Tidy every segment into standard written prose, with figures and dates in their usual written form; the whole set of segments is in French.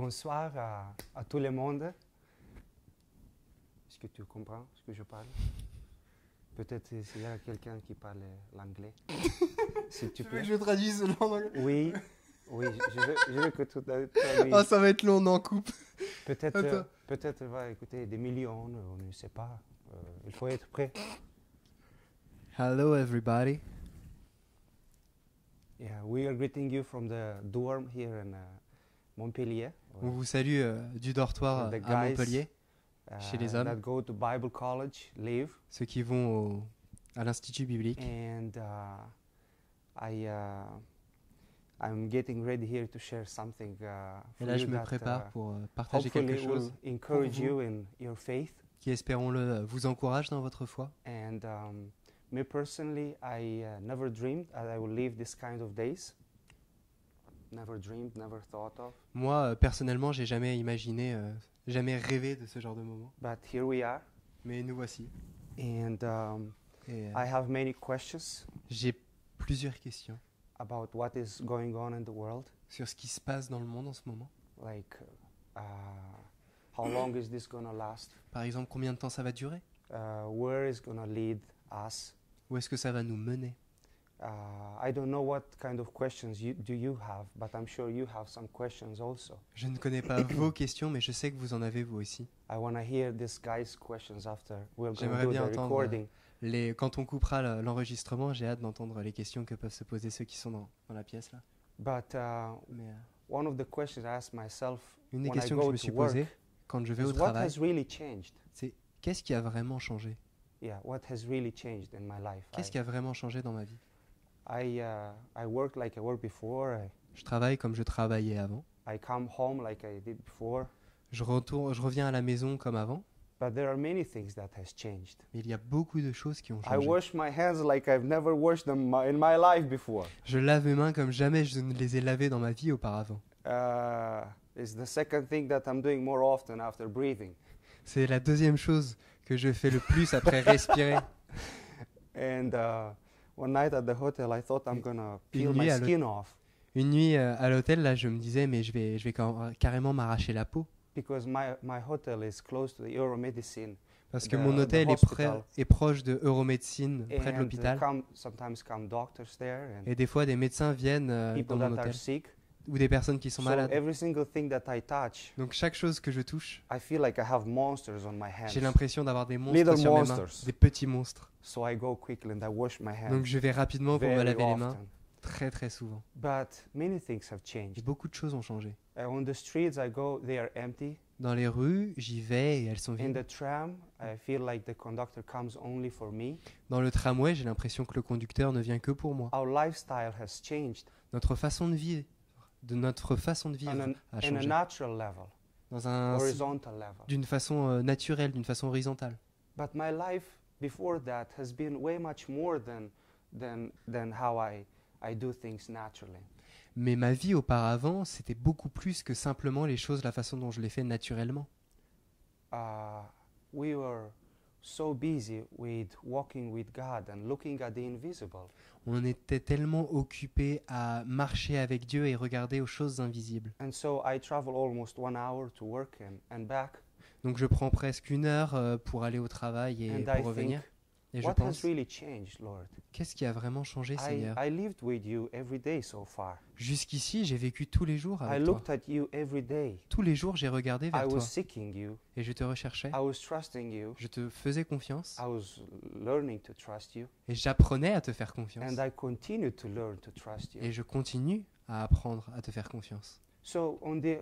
Bonsoir à tout le monde. Est-ce que tu comprends ce que je parle? Peut-être s'il y a quelqu'un qui parle l'anglais. S'il te Tu veux plaît. que je traduise le anglais? Oui, oui, je veux que tu traduises. Ah, ça va être long, on en coupe. Peut-être, Attends. peut-être va écouter des millions, on ne sait pas. Il faut être prêt. Hello everybody. Yeah, we are greeting you from the dorm here in Montpellier. On vous salue du dortoir The à guys, Montpellier. Chez les hommes. that go to Bible college live. Ceux qui vont à l'Institut biblique. And I'm getting ready here to share something Et for là, je you me that prépare pour partager quelque hopefully chose will encourage pour vous. you in your faith. Qui, espérons-le, vous encourage dans votre foi. And me personally, I never dreamed that I would live this kind of days. Never dreamed, never thought of. Moi, personnellement, j'ai jamais imaginé, jamais rêvé de ce genre de moment. But here we are. Mais nous voici. And Et, I have many questions j'ai plusieurs questions about what is going on in the world. sur ce qui se passe dans le monde en ce moment. Like, how long is this going to last? Par exemple, combien de temps ça va durer? Where is going to lead us? Où est-ce que ça va nous mener? I don't know what kind of questions do you have, but I'm sure you have some questions also. Je ne connais pas vos questions, mais je sais que vous en avez vous aussi. I want to hear this guy's questions after we're going to J'aimerais do bien the entendre recording. quand on coupera l'enregistrement, j'ai hâte d'entendre les questions que peuvent se poser ceux qui sont dans la pièce là. But Mais one of the questions I ask myself une des when I questions que je go me to suis work posée quand je vais is au what travail, has really changed? c'est qu'est-ce qui a vraiment changé? Yeah, what has really changed in my life? Qu'est-ce qui a vraiment changé dans ma vie? I work like I worked before. Je travaille comme je travaillais avant. I come home like I did before. Je reviens à la maison comme avant. But there are many things that has changed. Mais il y a beaucoup de choses qui ont I changé. wash my hands like I've never washed them in my life before. Je lave mes mains comme jamais je ne les ai lavées dans ma vie auparavant. It's the second thing that I'm doing more often after breathing. C'est la deuxième chose que je fais le plus après respirer. And one night at the hotel, I thought I'm gonna peel Une my nuit à skin off Une nuit à l'hôtel, là, je me disais, mais je vais carrément m'arracher la peau. because my hotel is close to the Euromedicine. Parce que The- mon the hôtel hospital. est proche de Euromédecine, près de And l'hôpital. sometimes come doctors there and Et des fois, des médecins viennent people dans mon that are hôtel. sick. Ou des personnes qui sont So malades. every single thing that I touch, Donc chaque chose que je touche, I feel like I have monsters on my hands. j'ai l'impression d'avoir des monstres Little sur mes mains. monsters. Des petits monstres. So I go quickly and I wash my hands Donc je vais rapidement pour me very laver les mains. often. Très très souvent. But many things have Et changed. beaucoup de choses ont changé. On the streets I go, they are empty. Dans les rues, j'y vais et elles sont In vides. the tram, I feel like the conductor comes only for me. Dans le tramway, j'ai l'impression que le conducteur ne vient que pour moi. Our lifestyle has changed Notre façon de vivre, on a in a changé. natural level, Dans un, horizontal level. d'une façon naturelle, d'une façon horizontale. But my life before that has been way much more than how I do things naturally. Mais ma vie auparavant, c'était beaucoup plus que simplement les choses, la façon dont je les fais naturellement. We were so busy with walking with God and looking at the invisible. On était tellement occupés à marcher avec Dieu et regarder aux choses invisibles. And so I travel almost 1 hour to work and back. Donc je prends presque 1 heure pour aller au travail et And I pour think, revenir. Et je what pense, has really changed, Lord? qu'est-ce qui a vraiment changé, Seigneur? I lived with you every day so far. Jusqu'ici, j'ai vécu tous les jours I avec toi. looked at you every day. Tous les jours, j'ai regardé I vers toi was seeking you. et je te recherchais. I was trusting you. Je te faisais confiance I was learning to trust you. et j'apprenais à te faire confiance. And I continue to learn to trust you. Et je continue à apprendre à te faire confiance. So on the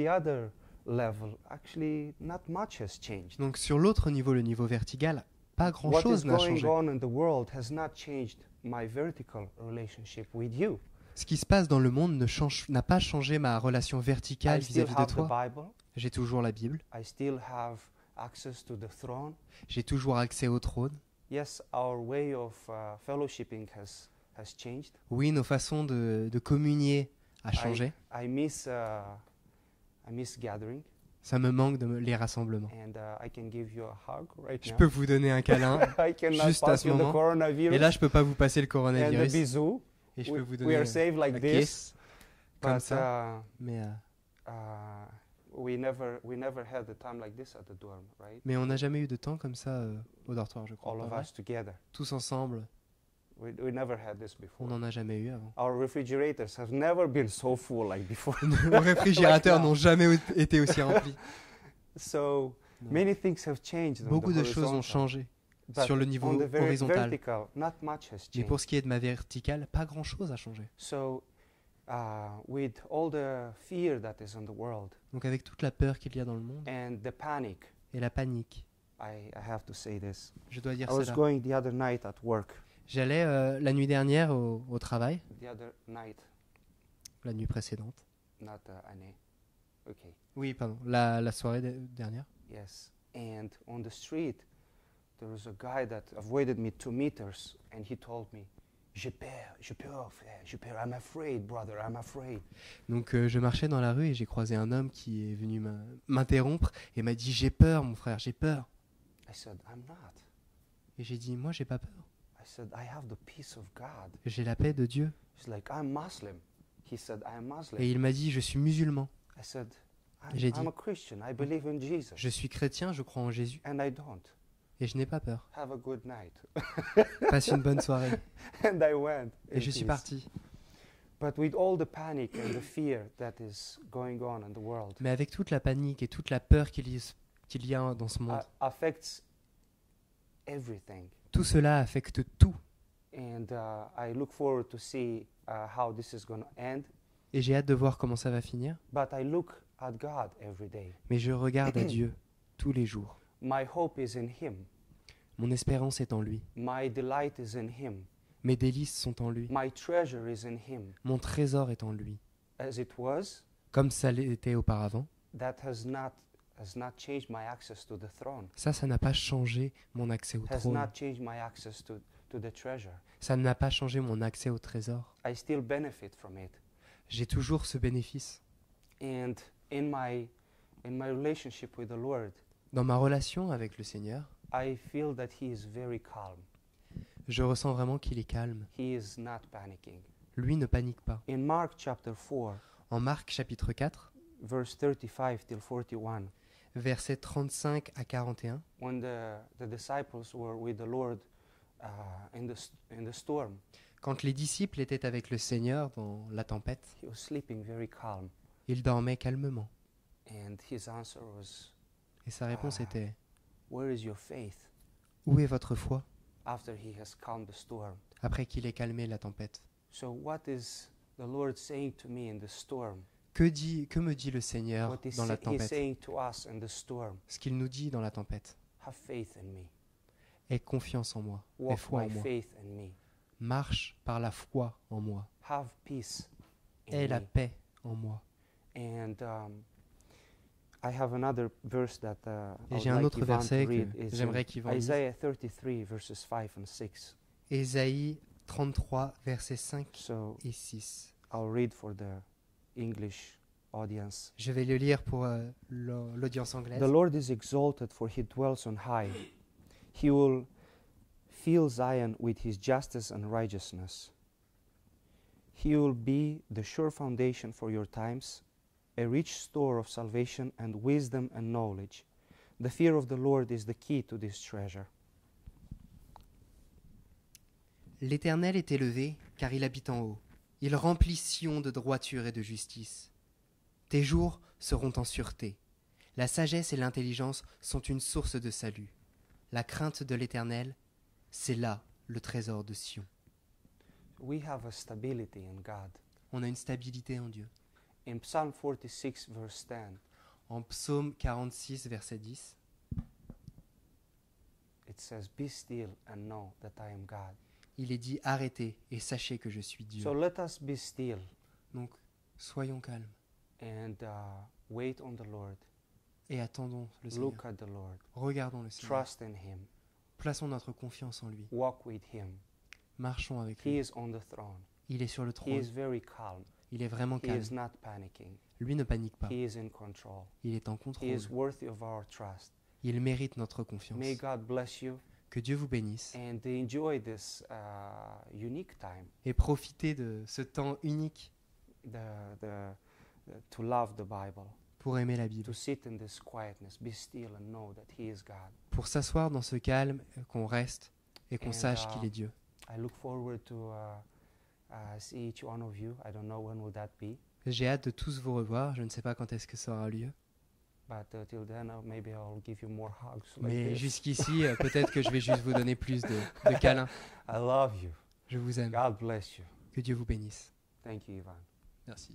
other level, actually not much has changed. Donc sur l'autre niveau, le niveau vertical, pas What grand-chose is n'a going changé. on in the world has not changed my vertical relationship with you. Ce qui se passe dans le monde n'a pas changé ma relation verticale I still vis-à-vis de have the toi. Bible. J'ai toujours la Bible. I still have access to the throne. J'ai toujours accès au trône. Yes, our way of fellowshipping has changed. Oui, nos façons de communier a changé. I miss gathering, Ça me manque les rassemblements. and I can give you a hug right Je now. peux vous donner un câlin. I cannot juste à pass ce you the moment. coronavirus Et là, je peux pas vous passer le and the coronavirus. bisou. Et je peux vous We donner are saved like un this, kiss, comme but ça. Mais we never had a time like this at the dorm, right? Mais on n'a jamais eu de temps comme ça au dortoir, je crois. All pas of vrai? us together. Tous ensemble, We never had this on before. n'en a jamais eu avant. Our refrigerators have never been so full like before. Nos réfrigérateurs Like now. n'ont jamais été aussi remplis. So Non. many things have changed. on Beaucoup the de choses ont horizontal, changé but sur le niveau on the horizontal. vertical, not much has Mais changed. pour ce qui est de ma verticale, pas grand-chose a changé. So, with all the fear that is in the world Donc avec toute la peur qu'il y a dans le monde and the panic, et la panique, I have to say this. je dois dire I was cela. going the other night at work. J'allais la nuit dernière au travail, The other night, la nuit précédente. not année. Okay. Oui, pardon, la soirée dernière. Yes. And on the street, there was a guy that avoided me 2 meters, and he told me, j'ai peur, frère, j'ai peur. I'm afraid, brother, I'm afraid. Donc je marchais dans la rue et j'ai croisé un homme qui est venu m'interrompre et m'a dit « J'ai peur, mon frère, j'ai peur. I said, I'm not. » Et j'ai dit « Moi, j'ai pas peur. I said, I have the peace of God. J'ai la paix de Dieu. He's like, I'm Muslim. He said, I'm Muslim. Et il m'a dit « Je suis musulman. I said, J'ai I'm dit, a Christian. I believe in Jesus. Je suis chrétien, je crois en Jésus. And I don't. Et je n'ai pas peur. Have a good night. Passe une bonne soirée. And I went. Et in je suis peace. parti. But with all the panic and the fear that is going on in the world, Mais avec toute la panique et toute la peur qu'il y a dans ce monde, affects everything. tout cela affecte tout. And I look forward to see how this is going to end. Et j'ai hâte de voir comment ça va finir. But I look at God every day. Mais je regarde à Dieu tous les jours. My hope is in Him. Mon espérance est en lui. My delight is in Him. Mes délices sont en lui. My treasure is in Him. Mon trésor est en lui. As it was, Comme ça l'était auparavant. that has not changed my access to the throne. Ça n'a pas changé mon accès au Has trône. not changed my access to the treasure. Ça n'a pas changé mon accès au trésor. I still benefit from it. J'ai toujours ce bénéfice. And in my relationship with the Lord, Dans ma relation avec le Seigneur, I feel that He is very calm. je ressens vraiment qu'il est calme. He is not panicking. Lui ne panique pas. In Mark chapter 4, En Marc chapitre 4, verse 35 till 41, versets 35 à 41, when the disciples were with the Lord in the storm, quand les disciples étaient avec le Seigneur dans la tempête, He was sleeping very calm. ils dormaient calmement. And His answer was, Et sa réponse était « where is your faith? Où est votre foi ?» After He has calmed the storm. après qu'il ait calmé la tempête. So what is the Lord saying to me in the storm? Que me dit le Seigneur What is dans la He's tempête? saying to us in the storm? Ce qu'il nous dit dans la tempête. Have faith in me. Aie confiance en moi. Aie Walk foi by en moi. faith in me. Marche par la foi en moi. Have peace in Aie la me. paix en moi. And I have another verse that I Et would j'ai un like autre Ivan to verset read. que Is j'aimerais qu'Yvan lise. Isaiah 33 verses 5 and 6. Ésaïe 33, versets 5 So et 6. I'll read for the English audience. Je vais le lire pour l'audience anglaise. The Lord is exalted, for He dwells on high. He will fill Zion with His justice and righteousness. He will be the sure foundation for your times, a rich store of salvation and wisdom and knowledge. The fear of the Lord is the key to this treasure. L'Éternel est élevé, car il habite en haut. Il remplit Sion de droiture et de justice. Tes jours seront en sûreté. La sagesse et l'intelligence sont une source de salut. La crainte de l'Éternel, c'est là le trésor de Sion. We have a stability in God. On a une stabilité en Dieu. In Psalm 46, verse 10, En Psaume 46, verset 10, it says, "Be still and know that I am God." il est dit « Arrêtez et sachez que je suis Dieu So let us be still ». Donc, soyons calmes and wait on the Lord. et attendons le Seigneur. Look at the Lord. Regardons le Seigneur. Trust in Him. Plaçons notre confiance en lui. Walk with Him. Marchons avec He lui. is on the throne. Il est sur le He trône. is very calm. Il est vraiment He calme. is not panicking. Lui ne panique pas. He is in control. Il est en He contrôle. is worthy of our trust. Il mérite notre confiance. May God bless you Que Dieu vous bénisse and enjoy this unique time. et profitez de ce temps unique. The to love the Bible, pour aimer la Bible, to sit in this quietness, be still and know that He is God. pour s'asseoir dans ce calme, qu'on reste et qu'on And, sache qu'il est Dieu. I look forward to see each one of you. I don't know when will that be, J'ai hâte de tous vous revoir, je ne sais pas quand est-ce que ça aura lieu, but till then maybe I'll give you more hugs like mais this. jusqu'ici, peut-être que je vais juste vous donner plus de câlins. I love you. Je vous aime. God bless you. Que Dieu vous bénisse. Thank you, Ivan. Merci.